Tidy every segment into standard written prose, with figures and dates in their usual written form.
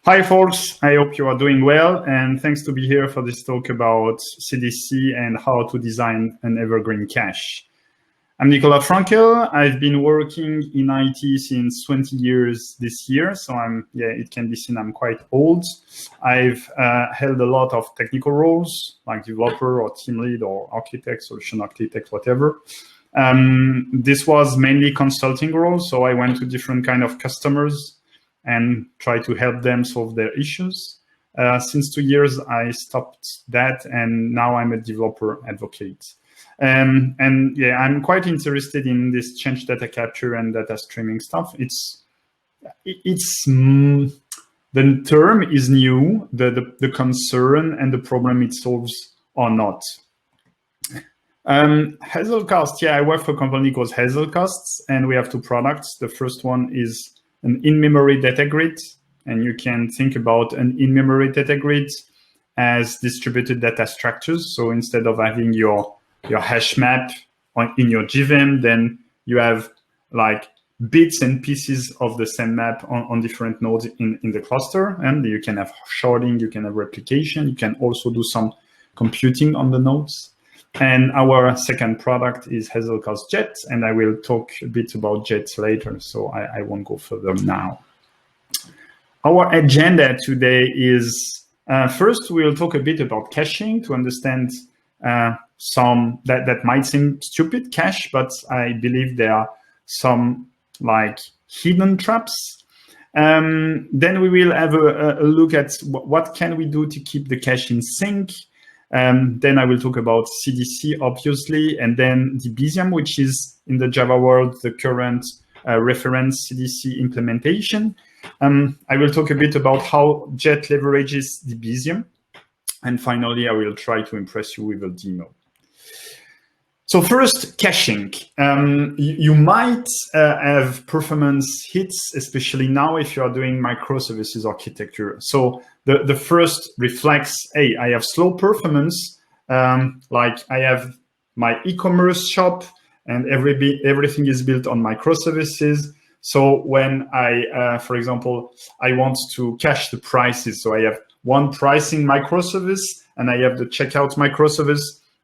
Hi, folks. I hope you are doing well, and thanks to be here for this talk about CDC and how to design an evergreen cache. I'm Nicolas Frankel. I've been working in IT since 20 years this year, so it can be seen I'm quite old. I've held a lot of technical roles, like developer or team lead or architect, solution architect, whatever. This was mainly consulting roles, so I went to different kind of customers and try to help them solve their issues. Since 2 years, I stopped that, and now I'm a developer advocate. I'm quite interested in this change data capture and data streaming stuff. The term is new, the concern and the problem it solves are not. Hazelcast, I work for a company called Hazelcast, and we have two products. The first one is an in-memory data grid, and you can think about an in-memory data grid as distributed data structures. So instead of having your hash map in your JVM, then you have like bits and pieces of the same map on different nodes in the cluster. And you can have sharding, you can have replication, you can also do some computing on the nodes. And our second product is Hazelcast Jet, and I will talk a bit about Jet later, so I won't go further now. Our agenda today is, first we'll talk a bit about caching to understand some that might seem stupid cache, but I believe there are some like hidden traps. Then we will have a look at what can we do to keep the cache in sync. Then I will talk about CDC, obviously, and then Debezium, which is in the Java world, the current reference CDC implementation. I will talk a bit about how Jet leverages Debezium. And finally, I will try to impress you with a demo. So first, caching. You might have performance hits, especially now if you are doing microservices architecture. So the first reflects, hey, I have slow performance, like I have my e-commerce shop and everything is built on microservices. So when for example, I want to cache the prices. So I have one pricing microservice and I have the checkout microservice.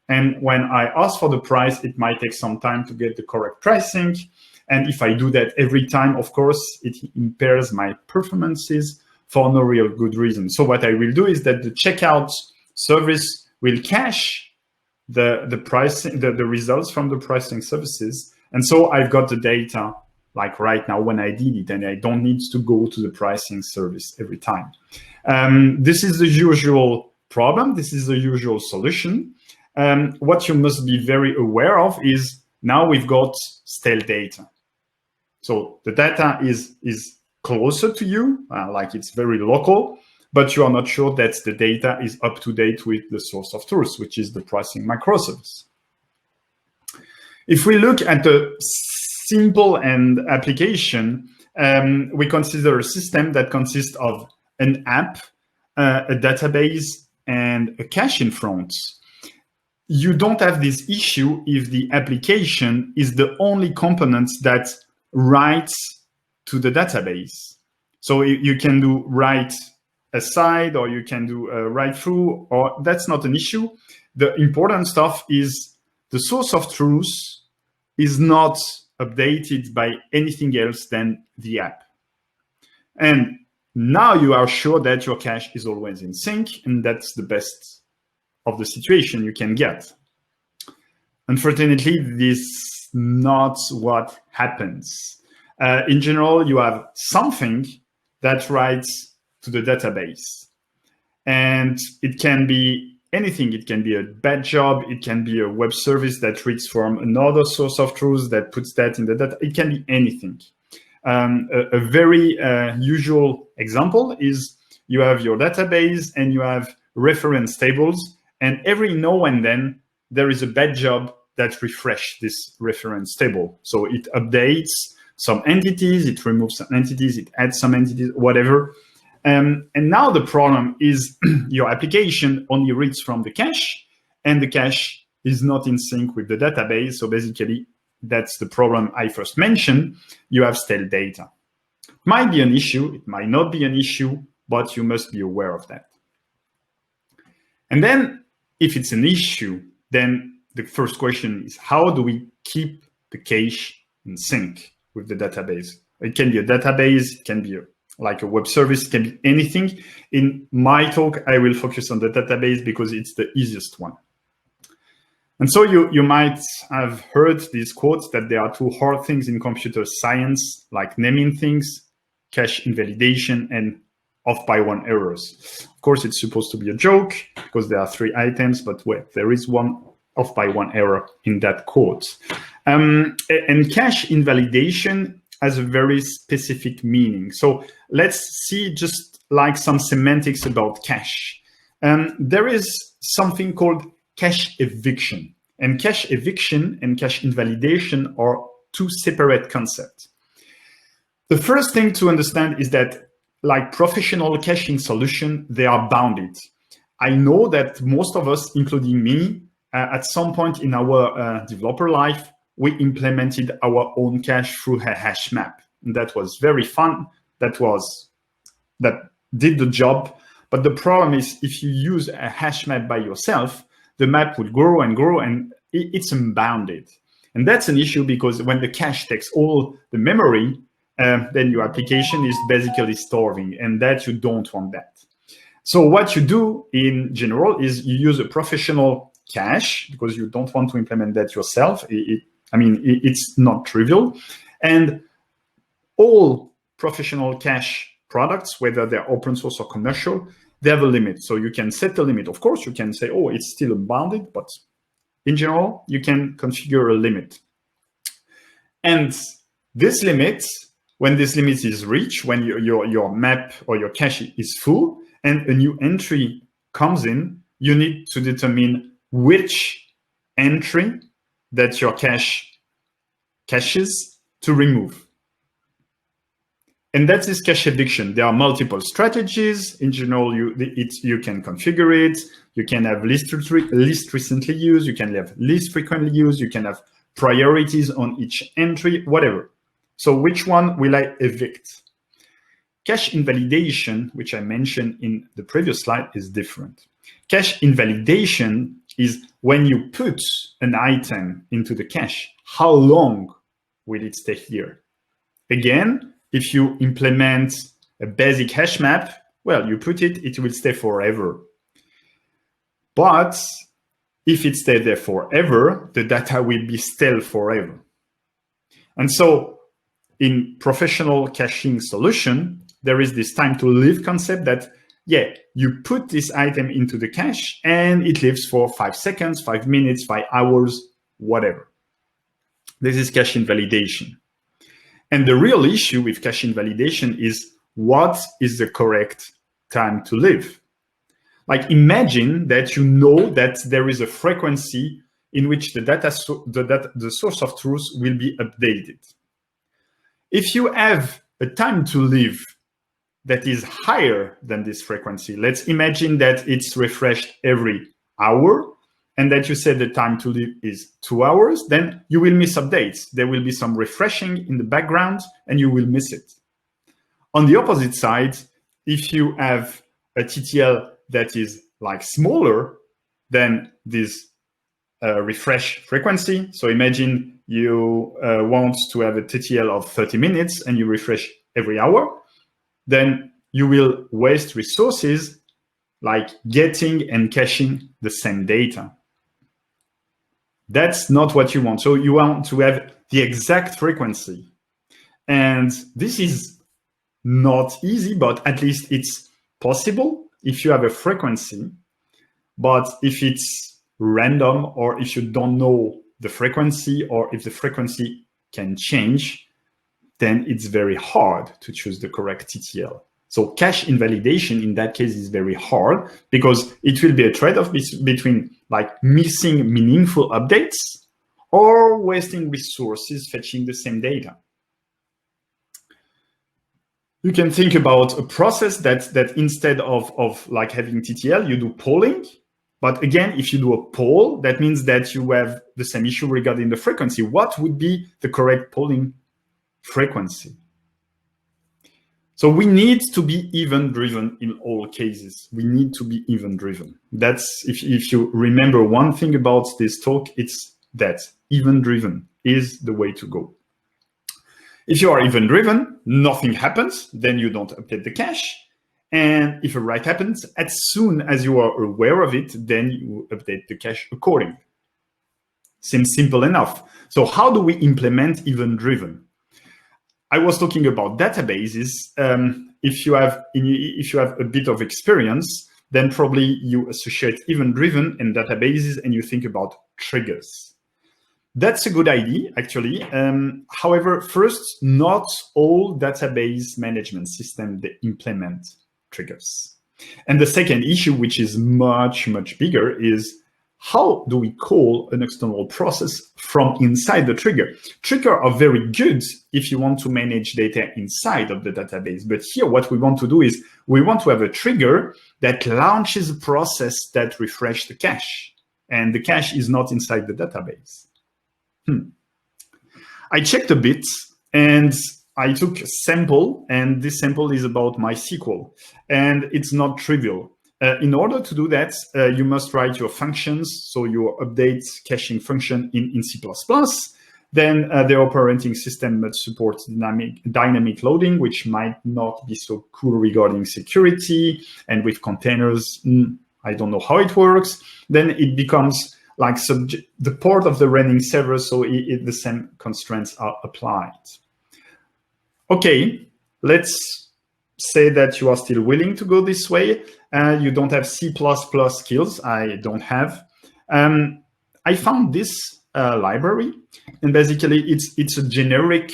And when I ask for the price, it might take some time to get the correct pricing. And if I do that every time, of course, it impairs my performances for no real good reason. So what I will do is that the checkout service will cache the pricing, the results from the pricing services. And so I've got the data like right now when I did it, and I don't need to go to the pricing service every time. This is the usual problem. This is the usual solution. What you must be very aware of is now we've got stale data. So the data is closer to you, like it's very local, but you are not sure that the data is up to date with the source of truth, which is the pricing microservice. If we look at the simple end application, we consider a system that consists of an app, a database, and a cache in front. You don't have this issue if the application is the only component that writes to the database. So you can do write aside, or you can do write through, or that's not an issue. The important stuff is the source of truth is not updated by anything else than the app. And now you are sure that your cache is always in sync, and that's the best of the situation you can get. Unfortunately, this is not what happens. In general, you have something that writes to the database. And it can be anything. It can be a bad job. It can be a web service that reads from another source of truth that puts that in the data. It can be anything. A very usual example is you have your database and you have reference tables. And every now and then, there is a bad job that refresh this reference table. So it updates some entities, it removes some entities, it adds some entities, whatever. And now the problem is your application only reads from the cache, and the cache is not in sync with the database. So basically, that's the problem I first mentioned. You have stale data. It might be an issue, it might not be an issue. but you must be aware of that. And then if it's an issue, then the first question is, how do we keep the cache in sync with the database? It can be a database, it can be like a web service, it can be anything. In my talk, I will focus on the database because it's the easiest one. And so you might have heard these quotes that there are two hard things in computer science, like naming things, cache invalidation, and off-by-one errors. Of course, it's supposed to be a joke because there are 3 items, but wait, there is one off-by-one error in that quote. And cache invalidation has a very specific meaning. So let's see just like some semantics about cache. There is something called cache eviction. And cache eviction and cache invalidation are 2 separate concepts. The first thing to understand is that like professional caching solution, they are bounded. I know that most of us, including me, at some point in our developer life, we implemented our own cache through a hash map. And that was very fun. That did the job. But the problem is if you use a hash map by yourself, the map will grow and grow and it's unbounded. And that's an issue because when the cache takes all the memory, then your application is basically starving, and that you don't want that. So what you do in general is you use a professional cache because you don't want to implement that yourself. It's not trivial. And all professional cache products, whether they're open source or commercial, they have a limit. So you can set the limit. Of course, you can say, oh, it's still unbounded, but in general, you can configure a limit. And this limit, when this limit is reached, when your map or your cache is full and a new entry comes in, you need to determine which entry that your cache caches to remove. And that is cache eviction. There are multiple strategies. In general, you can configure it. You can have least recently used. You can have least frequently used. You can have priorities on each entry, whatever. So which one will I evict? Cache invalidation, which I mentioned in the previous slide, is different. Cache invalidation is when you put an item into the cache, how long will it stay here? Again, if you implement a basic hash map, well, you put it, it will stay forever. But if it stays there forever, the data will be stale forever. And so in professional caching solution, there is this time to live concept that, yeah, you put this item into the cache and it lives for 5 seconds, 5 minutes, 5 hours, whatever. This is cache invalidation. And the real issue with cache invalidation is what is the correct time to live? Like imagine that you know that there is a frequency in which the source of truth will be updated. If you have a time to live that is higher than this frequency, let's imagine that it's refreshed every hour and that you said the time to live is 2 hours, then you will miss updates. There will be some refreshing in the background and you will miss it. On the opposite side, if you have a TTL that is like smaller than this refresh frequency, so imagine you want to have a TTL of 30 minutes and you refresh every hour, then you will waste resources like getting and caching the same data. That's not what you want. So you want to have the exact frequency. And this is not easy, but at least it's possible if you have a frequency. But if it's random or if you don't know the frequency or if the frequency can change, then it's very hard to choose the correct TTL. So cache invalidation in that case is very hard because it will be a trade-off between like missing meaningful updates or wasting resources fetching the same data. You can think about a process that instead of like having TTL, you do polling. But again, if you do a poll, that means that you have the same issue regarding the frequency. What would be the correct polling frequency? So we need to be event-driven in all cases. We need to be event-driven. That's, if you remember one thing about this talk, it's that event-driven is the way to go. If you are event-driven, nothing happens, then you don't update the cache. And if a write happens, as soon as you are aware of it, then you update the cache accordingly. Seems simple enough. So how do we implement event-driven? I was talking about databases. If you have a bit of experience, then probably you associate event-driven and databases, and you think about triggers. That's a good idea, actually. However, first, not all database management systems they implement triggers. And the second issue, which is much, much bigger, is how do we call an external process from inside the trigger? Triggers are very good if you want to manage data inside of the database. But here, what we want to do is we want to have a trigger that launches a process that refreshes the cache. And the cache is not inside the database. I checked a bit and I took a sample, and this sample is about MySQL. And it's not trivial. In order to do that, you must write your functions, so your update caching function in C++. Then the operating system must support dynamic loading, which might not be so cool regarding security. And with containers, I don't know how it works. Then it becomes like the port of the running server, so the same constraints are applied. Okay, let's say that you are still willing to go this way. You don't have C++ skills. I don't have. I found this library, and basically it's a generic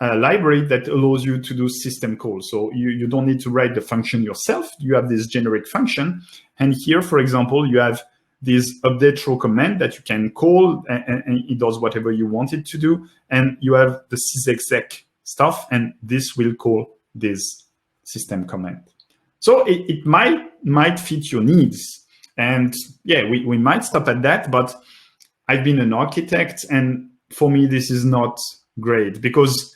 library that allows you to do system calls. So you don't need to write the function yourself. You have this generic function. And here, for example, you have this update throw command that you can call, and it does whatever you want it to do. And you have the sysexec stuff, and this will call this system command. So it might fit your needs. And yeah, we might stop at that, but I've been an architect, and for me, this is not great because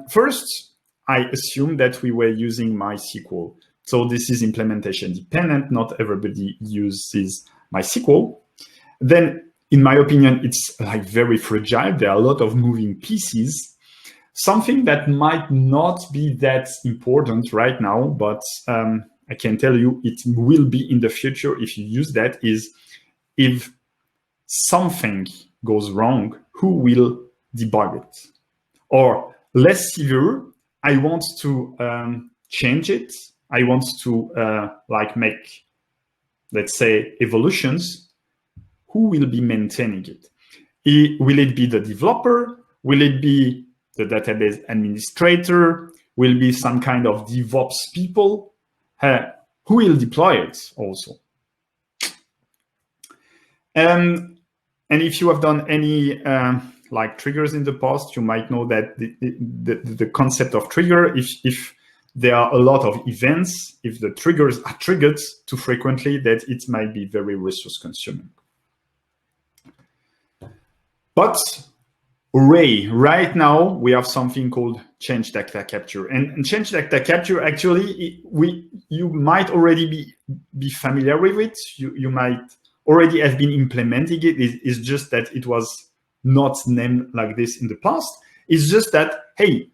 first, I assumed that we were using MySQL. So this is implementation dependent. Not everybody uses MySQL. Then, in my opinion, it's like very fragile. There are a lot of moving pieces. Something that might not be that important right now, but I can tell you it will be in the future if you use that, is if something goes wrong, who will debug it? Or less severe, I want to change it. I want to like make, let's say, evolutions. Who will be maintaining it? Will it be the developer? Will it be the database administrator? Will be some kind of DevOps people? Who will deploy it also? And if you have done any like triggers in the past, you might know that the concept of trigger, if there are a lot of events, if the triggers are triggered too frequently, that it might be very resource consuming. But hooray, right now we have something called change data capture. And change data capture, actually, you might already be familiar with it. You might already have been implementing it. It's just that it was not named like this in the past. It's just that, hey,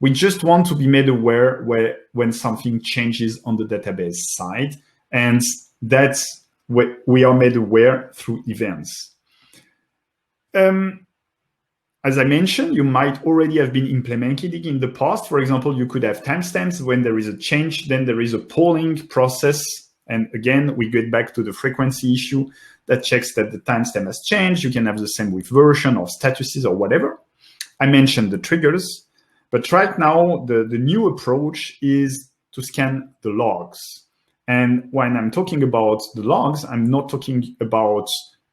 we just want to be made aware when something changes on the database side. And that's what we are made aware through events. As I mentioned, you might already have been implementing it in the past. For example, you could have timestamps. When there is a change, then there is a polling process. And again, we get back to the frequency issue that checks that the timestamp has changed. You can have the same with version or statuses or whatever. I mentioned the triggers. But right now, the new approach is to scan the logs. And when I'm talking about the logs, I'm not talking about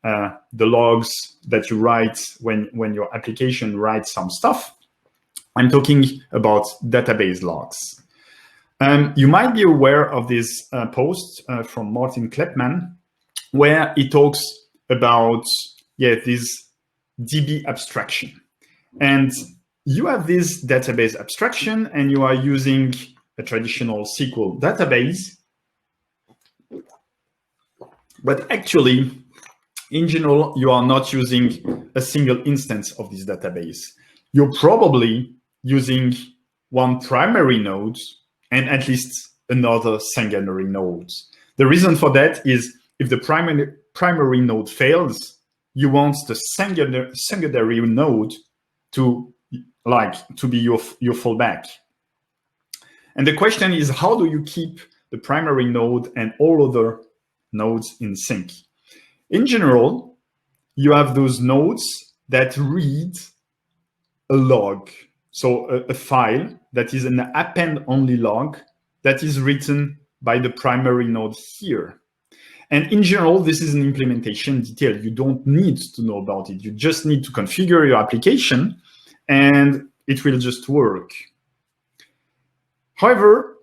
the logs that you write when your application writes some stuff. I'm talking about database logs. You might be aware of this post from Martin Kleppmann, where he talks about this DB abstraction. And you have this database abstraction, and you are using a traditional SQL database. But actually, in general, you are not using a single instance of this database. You're probably using one primary node and at least another secondary node. The reason for that is if the primary node fails, you want the secondary node to be your fallback. And the question is, how do you keep the primary node and all other nodes in sync? In general, you have those nodes that read a log. So a file that is an append-only log that is written by the primary node here. And in general, this is an implementation detail. You don't need to know about it. You just need to configure your application and it will just work. However,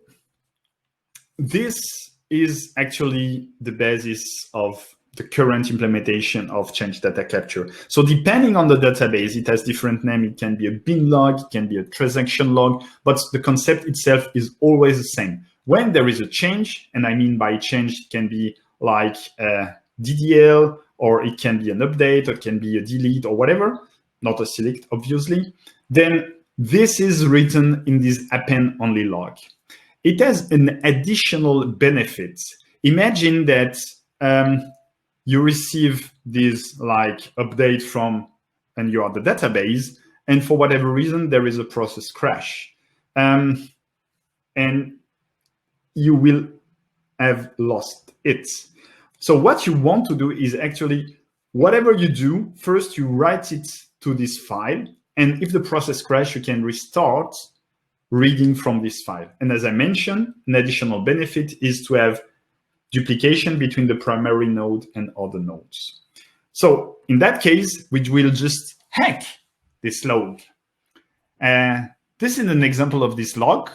this is actually the basis of the current implementation of Change Data Capture. So depending on the database, it has different name. It can be a bin log, it can be a transaction log, but the concept itself is always the same. When there is a change, and I mean by change, it can be like a DDL, or it can be an update, or it can be a delete or whatever, not a select, obviously, then this is written in this append-only log. It has an additional benefit. Imagine that you receive this like update from, and you are the database, and for whatever reason, there is a process crash. And you will have lost it. So what you want to do is actually, whatever you do, first you write it to this file, and if the process crash, you can restart reading from this file. And as I mentioned, an additional benefit is to have duplication between the primary node and other nodes. So in that case, we will just hack this log. This is an example of this log.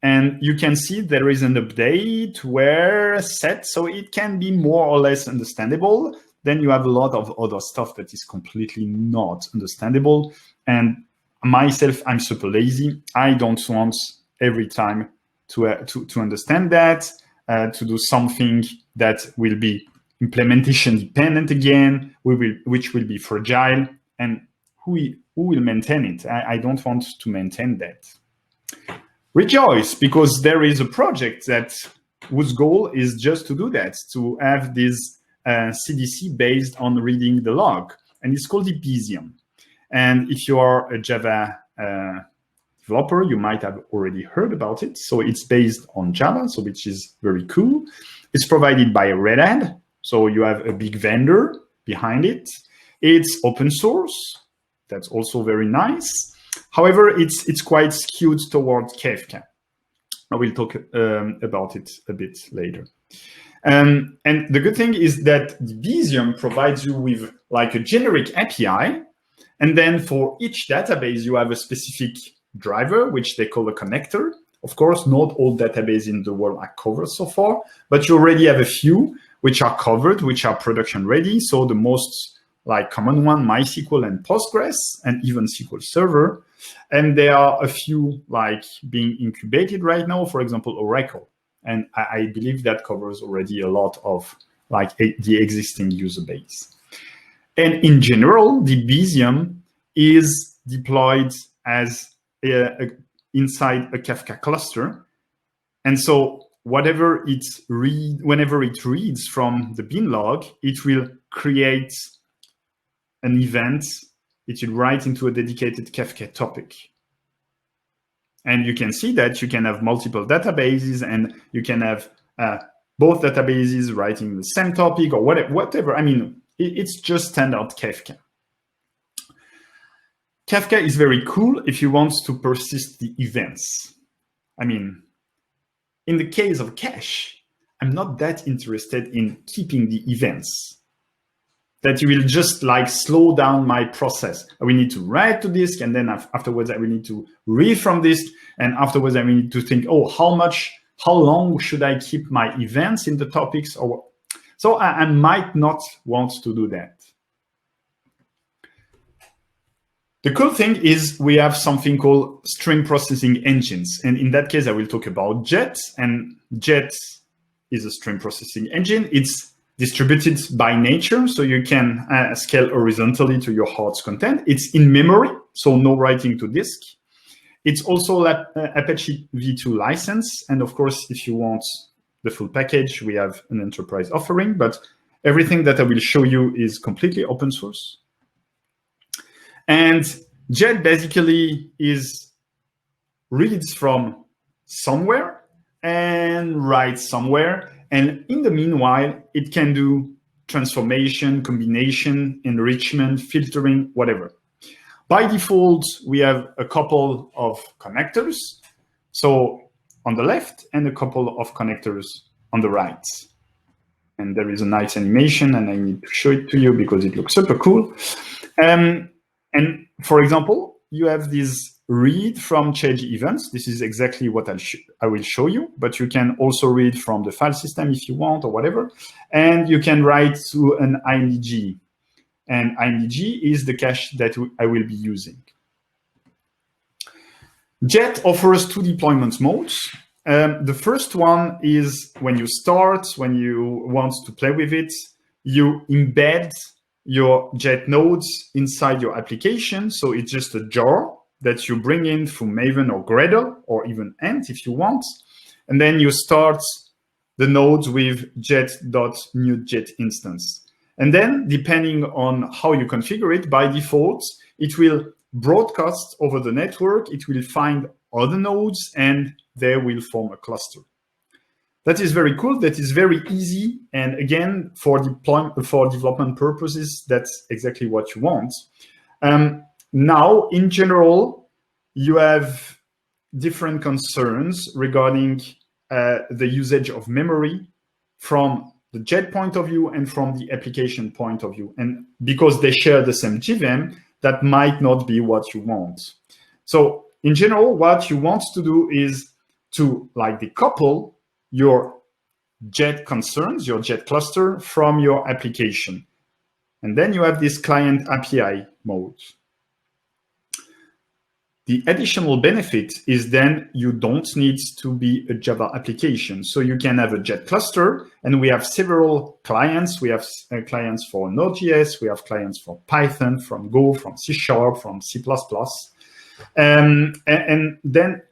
And you can see there is an update where set, so it can be more or less understandable. Then you have a lot of other stuff that is completely not understandable. And myself, I'm super lazy. I don't want every time to understand that, to do something that will be implementation dependent again, which will be fragile, and who will maintain it? I don't want to maintain that. Rejoice, because there is a project whose goal is just to do that, to have this CDC based on reading the log, and it's called Epesium. And if you are a Java developer, you might have already heard about it. So it's based on Java, so which is very cool. It's provided by Red Hat, so you have a big vendor behind it. It's open source, that's also very nice. However, it's quite skewed towards Kafka. I will talk about it a bit later. And the good thing is that Epesium provides you with like a generic API. And then for each database, you have a specific driver, which they call a connector. Of course, not all databases in the world are covered so far, but you already have a few which are covered, which are production ready. So the most like common one, MySQL and Postgres, and even SQL Server. And there are a few like being incubated right now, for example, Oracle. And I believe that covers already a lot of like the existing user base. And in general, the Epesium is deployed as inside a Kafka cluster. And so whenever it reads from the bin log, it will create an event. It will write into a dedicated Kafka topic. And you can see that you can have multiple databases, and you can have both databases writing the same topic or whatever. I mean, it's just standard Kafka. Kafka is very cool if you want to persist the events. I mean, in the case of cache, I'm not that interested in keeping the events. That you will just like slow down my process. I will need to write to disk, and then afterwards I will need to read from disk, and afterwards I will need to think, oh, how long should I keep my events in the topics? Or so I might not want to do that. The cool thing is we have something called stream processing engines. And in that case, I will talk about Jet. And Jet is a stream processing engine. It's distributed by nature, so you can scale horizontally to your heart's content. It's in memory, so no writing to disk. It's also Apache v2 license. And of course, if you want the full package, we have an enterprise offering, but everything that I will show you is completely open source. And Jet basically is reads from somewhere and writes somewhere. And in the meanwhile, it can do transformation, combination, enrichment, filtering, whatever. By default, we have a couple of connectors. So on the left and a couple of connectors on the right. And there is a nice animation, and I need to show it to you because it looks super cool. And for example, you have this read from change events. This is exactly what I will show you, but you can also read from the file system if you want or whatever. And you can write to an IMDG. And IMDG is the cache that I will be using. Jet offers two deployment modes. The first one is when you start, when you want to play with it, you embed your Jet nodes inside your application. So it's just a jar that you bring in through Maven or Gradle or even Ant if you want. And then you start the nodes with jet.new Jet instance. And then depending on how you configure it, by default, it will broadcast over the network. It will find other nodes and they will form a cluster. That is very cool. That is very easy. And again, for development purposes, that's exactly what you want. Now, in general, you have different concerns regarding the usage of memory from the Jet point of view and from the application point of view. And because they share the same JVM, that might not be what you want. So in general, what you want to do is to decouple your Jet concerns, your Jet cluster from your application. And then you have this client API mode. The additional benefit is then you don't need to be a Java application. So you can have a Jet cluster, and we have several clients. We have clients for Node.js, we have clients for Python, from Go, from C#, from C++. And then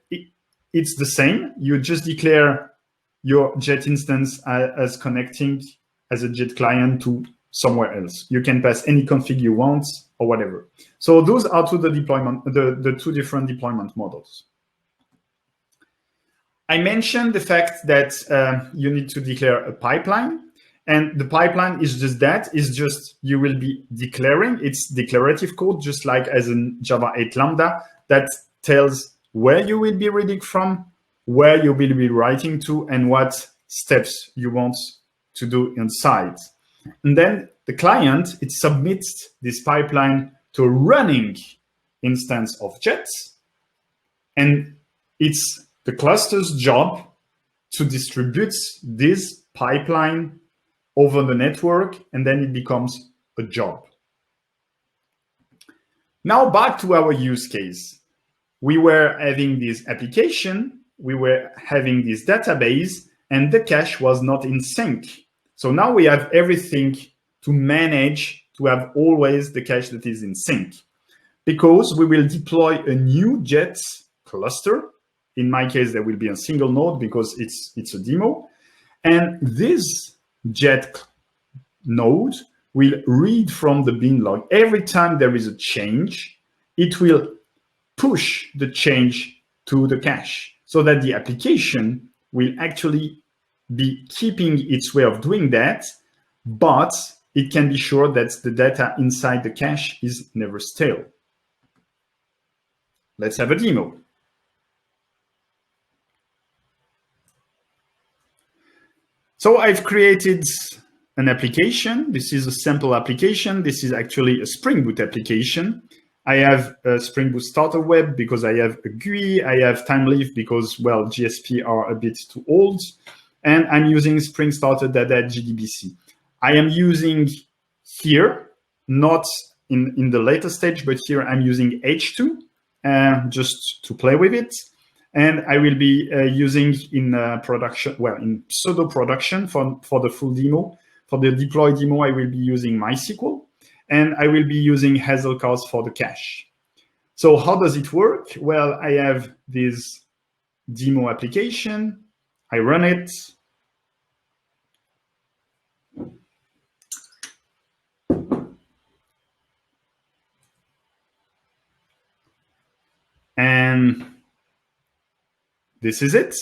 it's the same. You just declare your Jet instance as connecting as a Jet client to somewhere else. You can pass any config you want or whatever. So those are the two different deployment models. I mentioned the fact that you need to declare a pipeline, and the pipeline is just that. It's just you will be declaring. It's declarative code, just like as in Java 8 Lambda, that tells where you will be reading from, where you will be writing to, and what steps you want to do inside. And then the client, it submits this pipeline to a running instance of Jet. And it's the cluster's job to distribute this pipeline over the network, and then it becomes a job. Now back to our use case. We were having this application, we were having this database, and the cache was not in sync. So now we have everything to manage to have always the cache that is in sync, because we will deploy a new Jet cluster. In my case, there will be a single node because it's a demo. And this Jet node will read from the bin log. Every time there is a change, it will push the change to the cache so that the application will actually be keeping its way of doing that, but it can be sure that the data inside the cache is never stale. Let's have a demo. So I've created an application. This is a sample application. This is actually a Spring Boot application. I have a Spring Boot starter web because I have a GUI. I have Timeleaf because, well, GSP are a bit too old. And I'm using Spring Starter Data JDBC. I am using here not in the later stage, but here I'm using H2 just to play with it. And I will be using in production, well, in pseudo production for the full demo. For the deploy demo, I will be using MySQL, and I will be using Hazelcast for the cache. So how does it work? Well, I have this demo application. I run it. And this is it.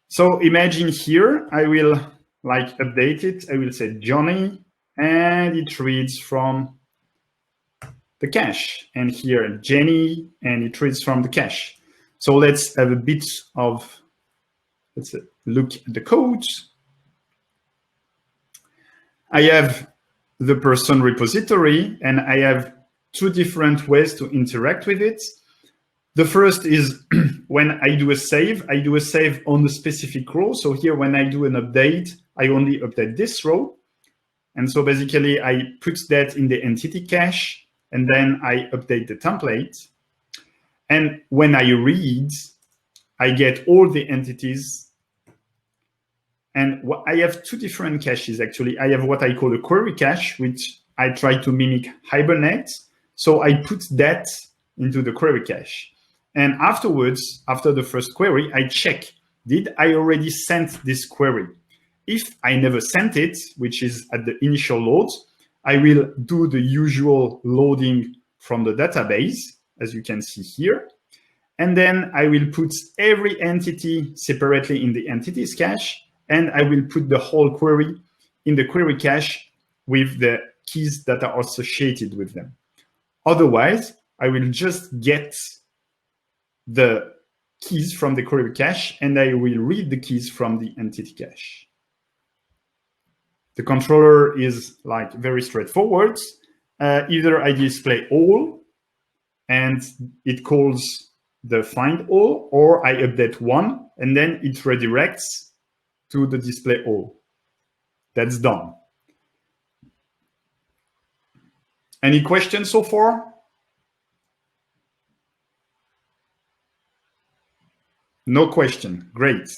So imagine here, I will like update it. I will say Johnny, and it reads from the cache. And here Jenny, and it reads from the cache. So let's have a bit of, let's look at the code. I have the person repository, and I have two different ways to interact with it. The first is when I do a save on a specific row. So here, when I do an update, I only update this row. And so basically, I put that in the entity cache, and then I update the template. And when I read, I get all the entities. And I have two different caches, actually. I have what I call a query cache, which I try to mimic Hibernate. So I put that into the query cache. And afterwards, after the first query, I check, did I already send this query? If I never sent it, which is at the initial load, I will do the usual loading from the database, as you can see here. And then I will put every entity separately in the entities cache, and I will put the whole query in the query cache with the keys that are associated with them. Otherwise, I will just get the keys from the query cache, and I will read the keys from the entity cache. The controller is like very straightforward. Either I display all, and it calls the find all, or I update one, and then it redirects to the display all. That's done. Any questions so far? No question. Great.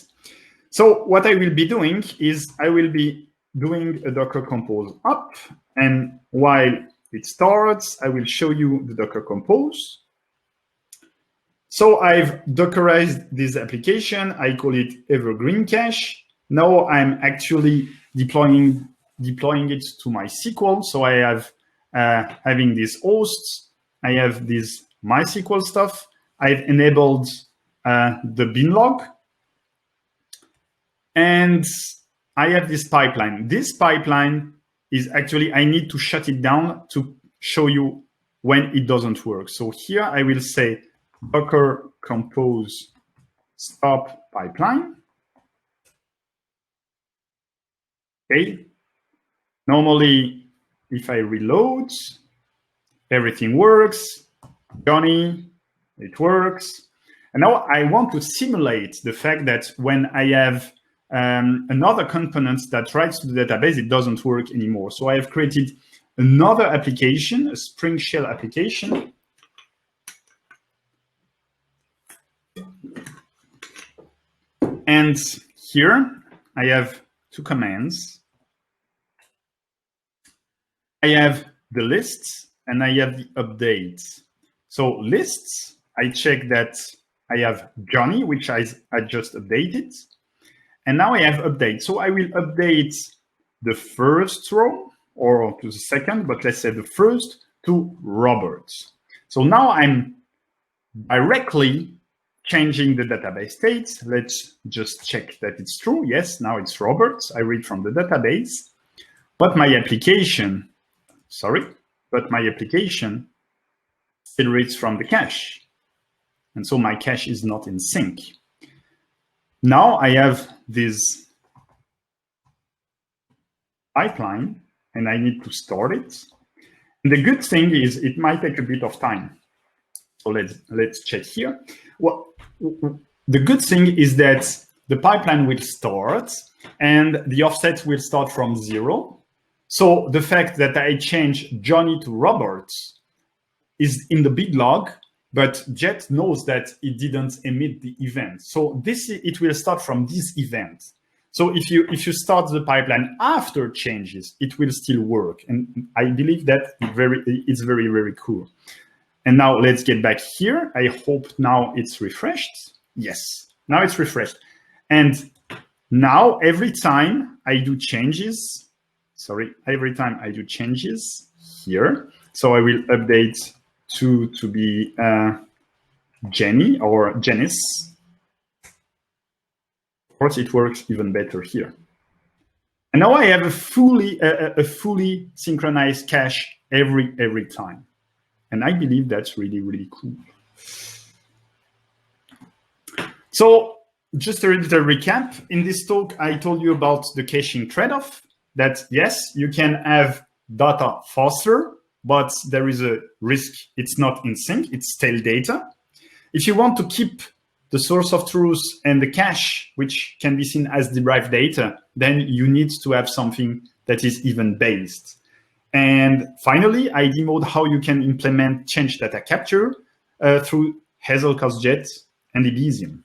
So what I will be doing is I will be doing a Docker Compose up, and while it starts, I will show you the Docker Compose. So I've Dockerized this application. I call it Evergreen Cache. Now I'm actually deploying it to MySQL. So I have having these hosts. I have this MySQL stuff. I've enabled the binlog, and I have this pipeline. This pipeline is actually, I need to shut it down to show you when it doesn't work. So here I will say Docker Compose stop pipeline. Okay. Normally, if I reload, everything works. Johnny, it works. And now I want to simulate the fact that when I have another component that writes to the database, it doesn't work anymore. So I have created another application, a Spring Shell application. And here I have two commands. I have the lists and I have the updates. So lists, I check that I have Johnny, which I just updated. And now I have update. So I will update the first row, or to the second, but let's say the first, to Robert. So now I'm directly changing the database state. Let's just check that it's true. Yes, now it's Robert. I read from the database. But my application still reads from the cache. And so my cache is not in sync. Now I have this pipeline, and I need to start it. And the good thing is it might take a bit of time. So let's check here. Well, the good thing is that the pipeline will start, and the offset will start from 0. So the fact that I changed Johnny to Robert is in the big log, but Jet knows that it didn't emit the event. So it will start from this event. So if you start the pipeline after changes, it will still work. And I believe that it's very, very cool. And now let's get back here. I hope now it's refreshed. Yes, now it's refreshed. And now every time I do changes, every time I do changes here, so I will update to be Jenny or Janice. Of course, it works even better here. And now I have a fully synchronized cache every time. And I believe that's really, really cool. So just a little recap. In this talk, I told you about the caching trade-off, that yes, you can have data faster, but there is a risk it's not in sync, it's stale data. If you want to keep the source of truth and the cache, which can be seen as derived data, then you need to have something that is event-based. And finally, I demoed how you can implement change data capture through Hazelcast Jet and Elysium.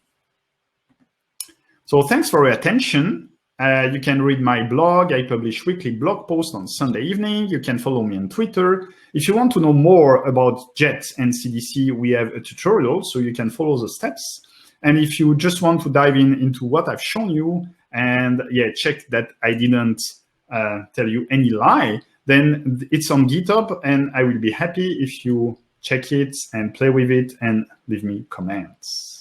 So thanks for your attention. You can read my blog. I publish weekly blog posts on Sunday evening. You can follow me on Twitter. If you want to know more about Jet and CDC, we have a tutorial, so you can follow the steps. And if you just want to dive into what I've shown you and check that I didn't tell you any lie, then it's on GitHub, and I will be happy if you check it and play with it and leave me comments.